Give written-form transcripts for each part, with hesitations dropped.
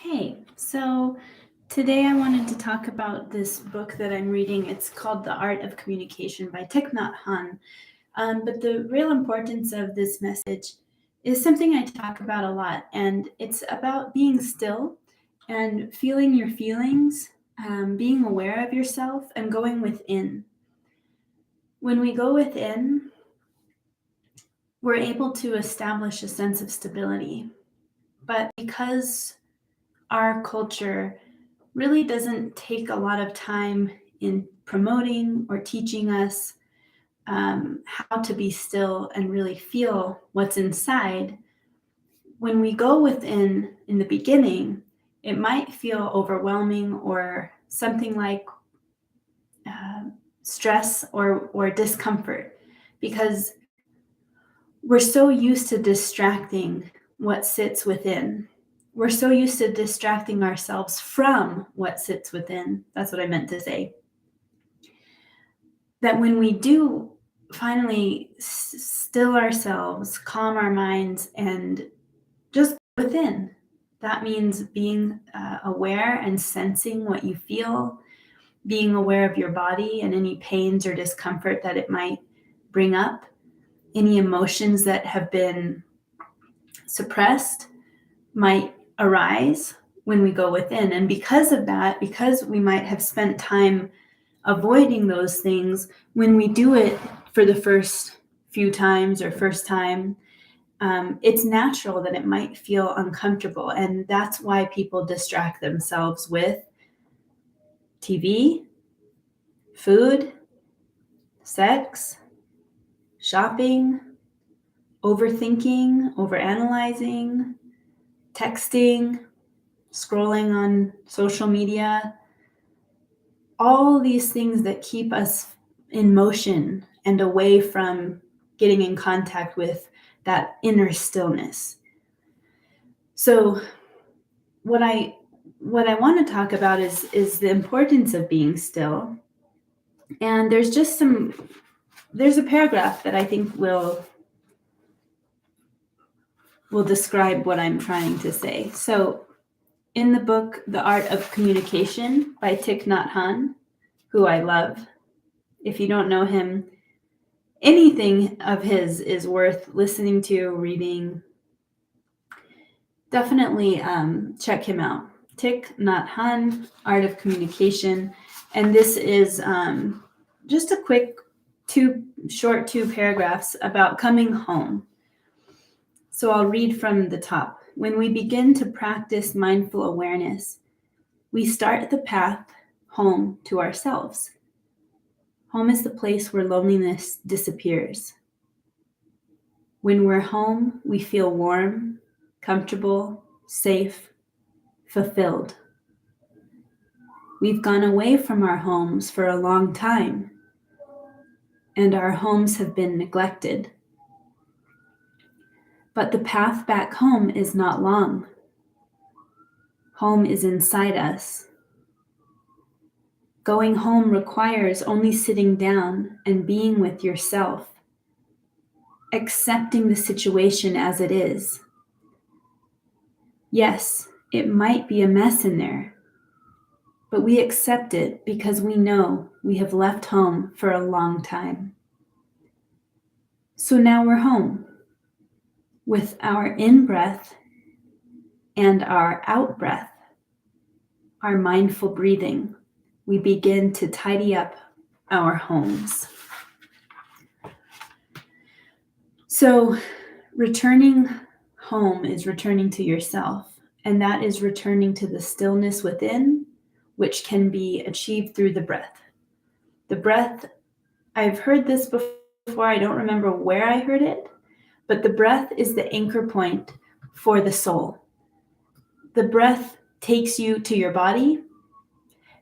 Hey, so today I wanted to talk about this book that I'm reading. It's called The Art of Communication by Thich Nhat Hanh. But the real importance of this message is something I talk about a lot, and it's about being still and feeling your feelings, being aware of yourself, and going within. When we go within, we're able to establish a sense of stability. But because our culture really doesn't take a lot of time in promoting or teaching us how to be still and really feel what's inside. When we go within in the beginning, it might feel overwhelming or something like stress or discomfort because we're so used to distracting what sits within. We're so used to distracting ourselves from what sits within. That's what I meant to say. That when we do finally still ourselves, calm our minds, and just within, that means being aware and sensing what you feel, being aware of your body and any pains or discomfort that it might bring up, any emotions that have been suppressed might arise when we go within. And because of that, because we might have spent time avoiding those things, when we do it for the first few times or first time, it's natural that it might feel uncomfortable. And that's why people distract themselves with TV, food, sex, shopping, overthinking, overanalyzing, texting, scrolling on social media, all these things that keep us in motion and away from getting in contact with that inner stillness. So what I want to talk about is the importance of being still. And there's a paragraph that I think will describe what I'm trying to say. So in the book, The Art of Communication by Thich Nhat Hanh, who I love, if you don't know him, anything of his is worth listening to, reading. Definitely check him out. Thich Nhat Hanh, Art of Communication. And this is just a quick two paragraphs about coming home. So I'll read from the top. When we begin to practice mindful awareness, we start the path home to ourselves. Home is the place where loneliness disappears. When we're home, we feel warm, comfortable, safe, fulfilled. We've gone away from our homes for a long time, and our homes have been neglected. But the path back home is not long. Home is inside us. Going home requires only sitting down and being with yourself, accepting the situation as it is. Yes, it might be a mess in there, but we accept it because we know we have left home for a long time. So now we're home. With our in-breath and our out-breath, our mindful breathing, we begin to tidy up our homes. So returning home is returning to yourself, and that is returning to the stillness within, which can be achieved through the breath. The breath, I've heard this before, I don't remember where I heard it, but the breath is the anchor point for the soul. The breath takes you to your body,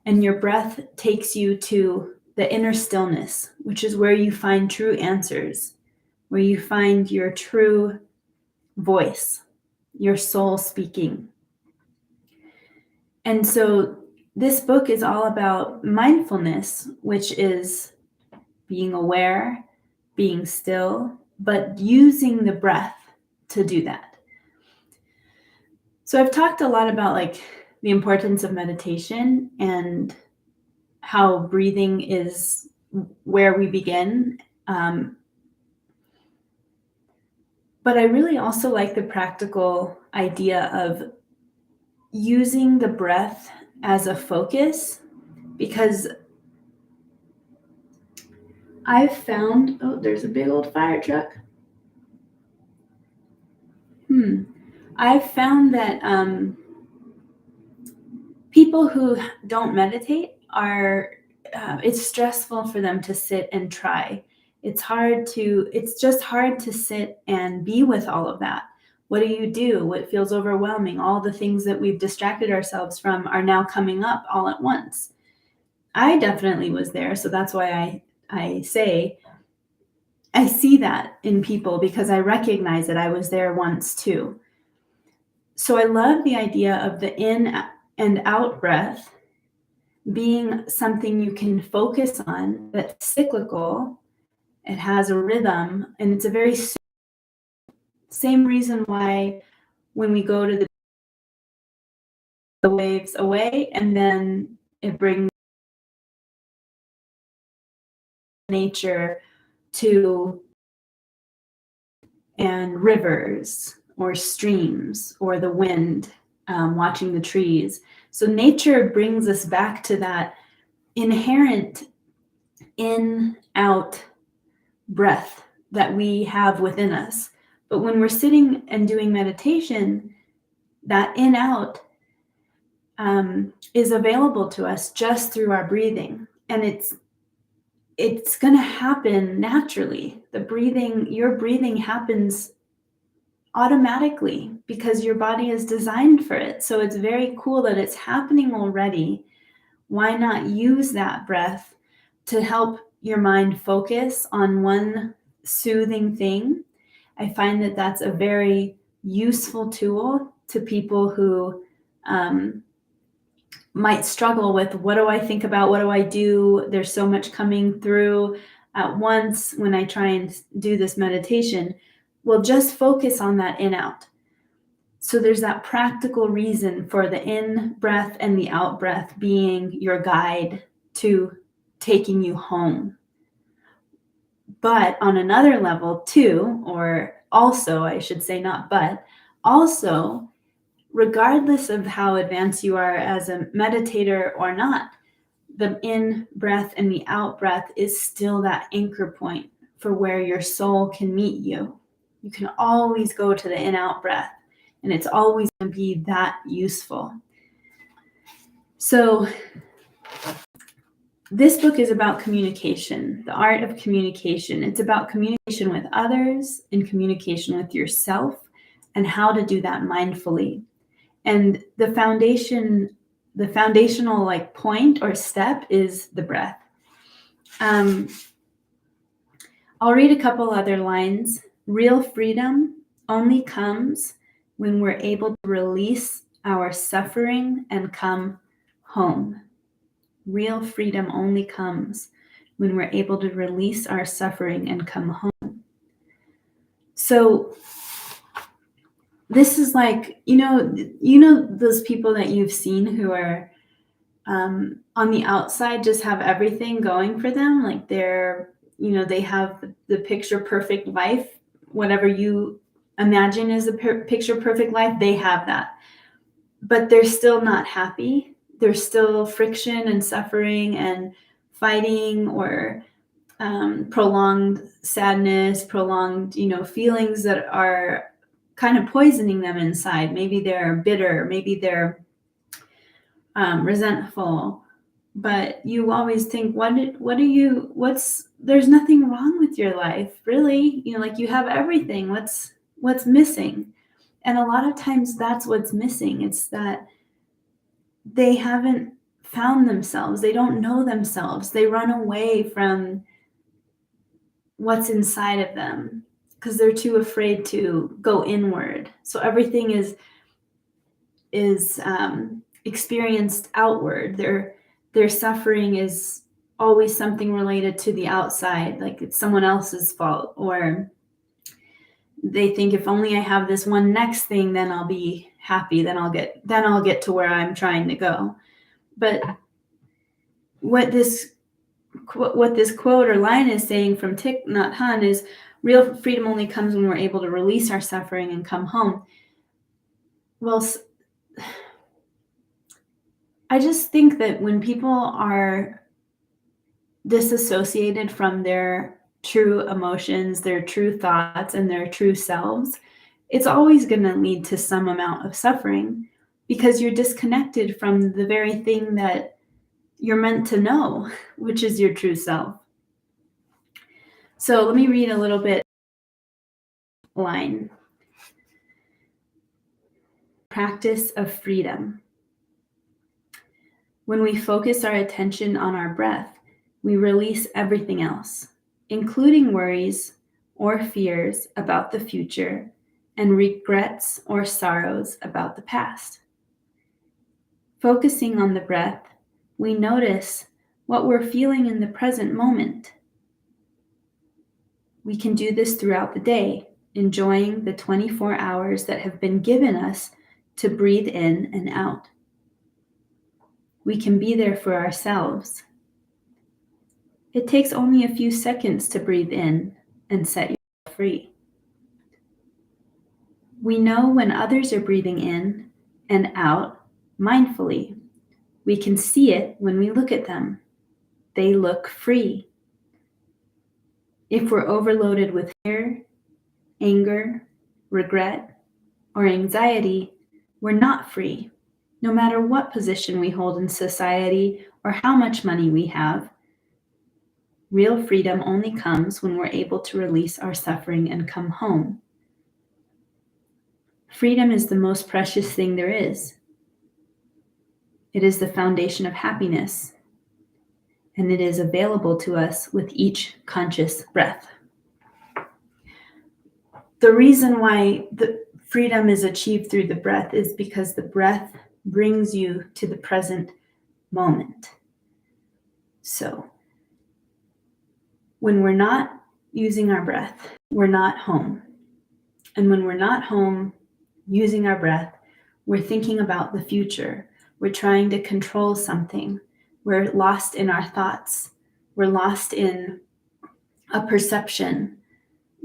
and your breath takes you to the inner stillness, which is where you find true answers, where you find your true voice, your soul speaking. And so this book is all about mindfulness, which is being aware, being still, but using the breath to do that. So I've talked a lot about like the importance of meditation and how breathing is where we begin. But I really also like the practical idea of using the breath as a focus, because I've found, oh, there's a big old fire truck. I've found that people who don't meditate it's stressful for them to sit and try. It's just hard to sit and be with all of that. What do you do? What feels overwhelming? All the things that we've distracted ourselves from are now coming up all at once. I definitely was there, so that's why I say I see that in people, because I recognize that I was there once too. So I love the idea of the in and out breath being something you can focus on, that's cyclical. It has a rhythm, and it's a very same reason why when we go to the waves away, and then it brings nature to, and rivers or streams or the wind, watching the trees. So nature brings us back to that inherent in-out breath that we have within us. But when we're sitting and doing meditation, that in-out is available to us just through our breathing. And it's going to happen naturally. Your breathing happens automatically because your body is designed for it. So it's very cool that it's happening already. Why not use that breath to help your mind focus on one soothing thing? I find that that's a very useful tool to people who might struggle with, what do I think about? What do I do? There's so much coming through at once when I try and do this meditation. Well, just focus on that in out. So there's that practical reason for the in breath and the out breath being your guide to taking you home. But on another level too, or also, I should say, not but, also, regardless of how advanced you are as a meditator or not, the in breath and the out breath is still that anchor point for where your soul can meet you. You can always go to the in out breath, and it's always going to be that useful. So this book is about communication, the art of communication. It's about communication with others and communication with yourself, and how to do that mindfully. And the foundational like point or step is the breath. I'll read a couple other lines. Real freedom only comes when we're able to release our suffering and come home. Real freedom only comes when we're able to release our suffering and come home. So this is like, you know those people that you've seen who are on the outside just have everything going for them, like they have the picture perfect life. Whatever you imagine is a picture perfect life, they have that, but they're still not happy. There's still friction and suffering and fighting, or prolonged sadness, prolonged feelings that are kind of poisoning them inside. Maybe they're bitter, maybe they're resentful, but you always think, there's nothing wrong with your life, really. Like, you have everything. What's missing? And a lot of times that's what's missing. It's that they haven't found themselves. They don't know themselves. They run away from what's inside of them because they're too afraid to go inward. So everything is experienced outward. Their suffering is always something related to the outside, like it's someone else's fault, or they think, if only I have this one next thing, then I'll be happy. happy, then I'll get to where I'm trying to go. But what this quote or line is saying from Thich Nhat Hanh is, real freedom only comes when we're able to release our suffering and come home. Well, I just think that when people are disassociated from their true emotions, their true thoughts, and their true selves, it's always going to lead to some amount of suffering, because you're disconnected from the very thing that you're meant to know, which is your true self. So let me read a little bit line. Practice of freedom. When we focus our attention on our breath, we release everything else, including worries or fears about the future and regrets or sorrows about the past. Focusing on the breath, we notice what we're feeling in the present moment. We can do this throughout the day, enjoying the 24 hours that have been given us to breathe in and out. We can be there for ourselves. It takes only a few seconds to breathe in and set yourself free. We know when others are breathing in and out mindfully. We can see it when we look at them. They look free. If we're overloaded with fear, anger, regret, or anxiety, we're not free. No matter what position we hold in society or how much money we have, real freedom only comes when we're able to release our suffering and come home. Freedom is the most precious thing there is. It is the foundation of happiness, and it is available to us with each conscious breath. The reason why the freedom is achieved through the breath is because the breath brings you to the present moment. So, when we're not using our breath, we're not home. And when we're not home using our breath, we're thinking about the future. We're trying to control something. We're lost in our thoughts. We're lost in a perception.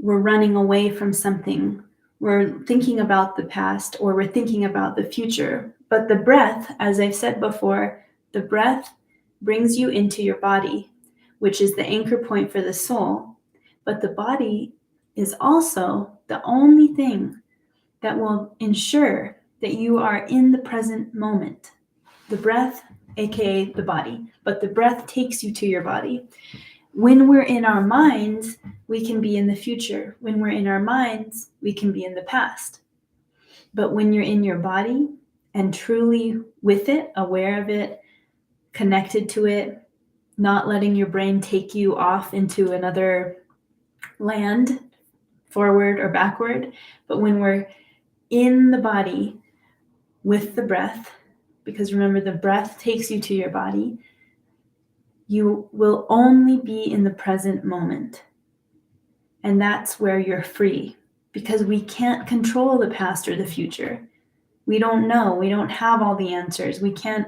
We're running away from something. We're thinking about the past, or we're thinking about the future. But the breath, as I've said before, the breath brings you into your body, which is the anchor point for the soul. But the body is also the only thing that will ensure that you are in the present moment. The breath, aka the body, but the breath takes you to your body. When we're in our minds, we can be in the future. When we're in our minds, we can be in the past. But when you're in your body and truly with it, aware of it, connected to it, not letting your brain take you off into another land, forward or backward, but when we're in the body with the breath, because remember, the breath takes you to your body, you will only be in the present moment. And that's where you're free, because we can't control the past or the future. We don't know. We don't have all the answers. We can't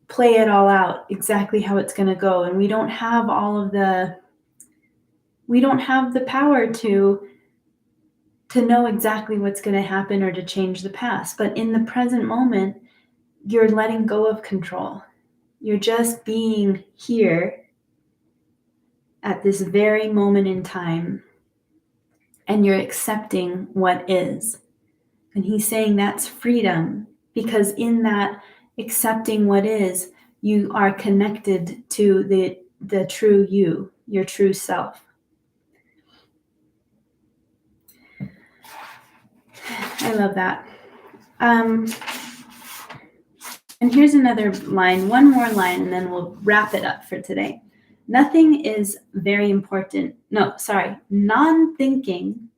play it all out exactly how it's going to go. And we don't have the power to know exactly what's going to happen or to change the past. But in the present moment, you're letting go of control. You're just being here at this very moment in time, and you're accepting what is. And he's saying that's freedom, because in that accepting what is, you are connected to the true you, your true self. I love that. And here's another line, one more line, and then we'll wrap it up for today. Nothing is very important. Non-thinking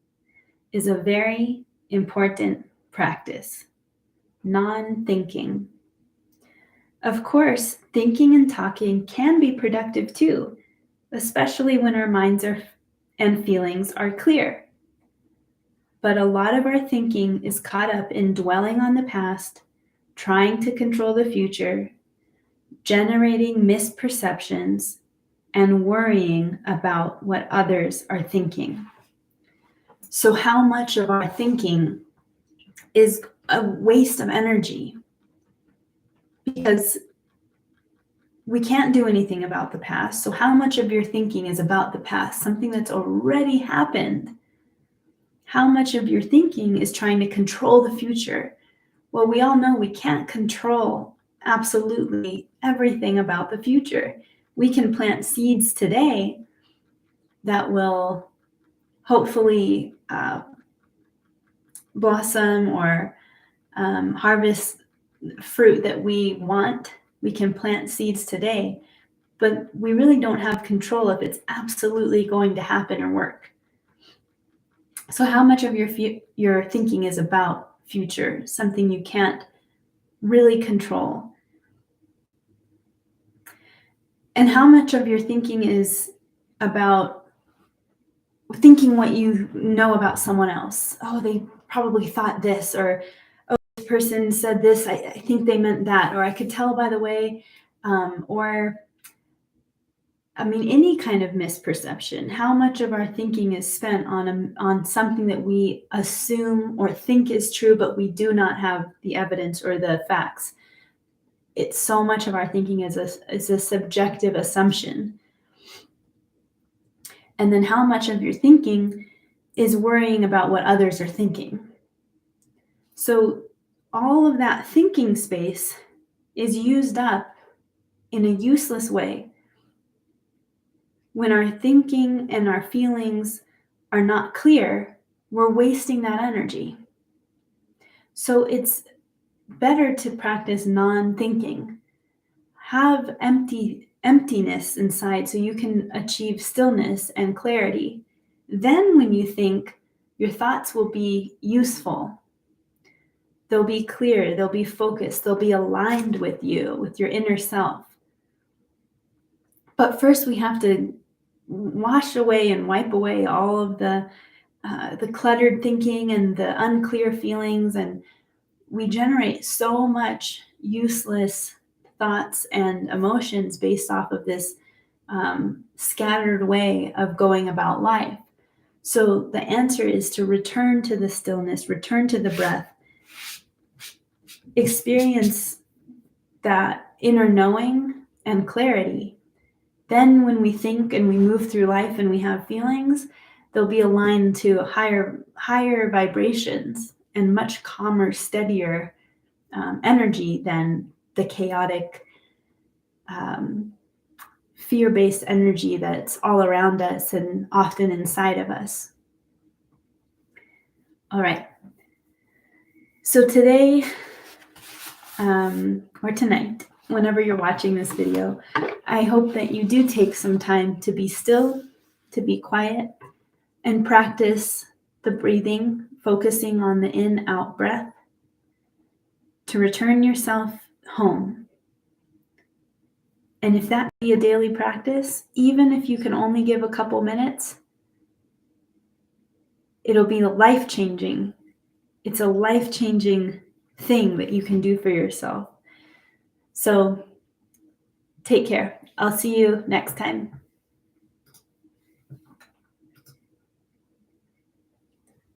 is a very important practice. Non-thinking. Of course, thinking and talking can be productive too, especially when our minds and feelings are clear. But a lot of our thinking is caught up in dwelling on the past, trying to control the future, generating misperceptions, and worrying about what others are thinking. So how much of our thinking is a waste of energy? Because we can't do anything about the past. So how much of your thinking is about the past, something that's already happened? How much of your thinking is trying to control the future? Well, we all know we can't control absolutely everything about the future. We can plant seeds today that will hopefully blossom or harvest fruit that we want. We can plant seeds today, but we really don't have control if it's absolutely going to happen or work. So how much of your thinking is about future, something you can't really control? And how much of your thinking is about thinking what you know about someone else? Oh, they probably thought this, or oh, this person said this, I think they meant that, or I could tell by the way, or any kind of misperception. How much of our thinking is spent on something that we assume or think is true, but we do not have the evidence or the facts? It's so much of our thinking is a subjective assumption. And then how much of your thinking is worrying about what others are thinking? So all of that thinking space is used up in a useless way. When our thinking and our feelings are not clear, we're wasting that energy. So it's better to practice non-thinking. Have emptiness inside so you can achieve stillness and clarity. Then when you think, your thoughts will be useful. They'll be clear, they'll be focused, they'll be aligned with you, with your inner self. But first we have to wash away and wipe away all of the cluttered thinking and the unclear feelings, and we generate so much useless thoughts and emotions based off of this scattered way of going about life. So the answer is to return to the stillness, return to the breath, experience that inner knowing and clarity. Then when we think and we move through life and we have feelings, they'll be aligned to higher vibrations and much calmer, steadier energy than the chaotic, fear-based energy that's all around us and often inside of us. All right. So today, or tonight, whenever you're watching this video, I hope that you do take some time to be still, to be quiet, and practice the breathing, focusing on the in-out breath, to return yourself home. And if that be a daily practice, even if you can only give a couple minutes, it'll be life-changing. It's a life-changing thing that you can do for yourself. So take care. I'll see you next time.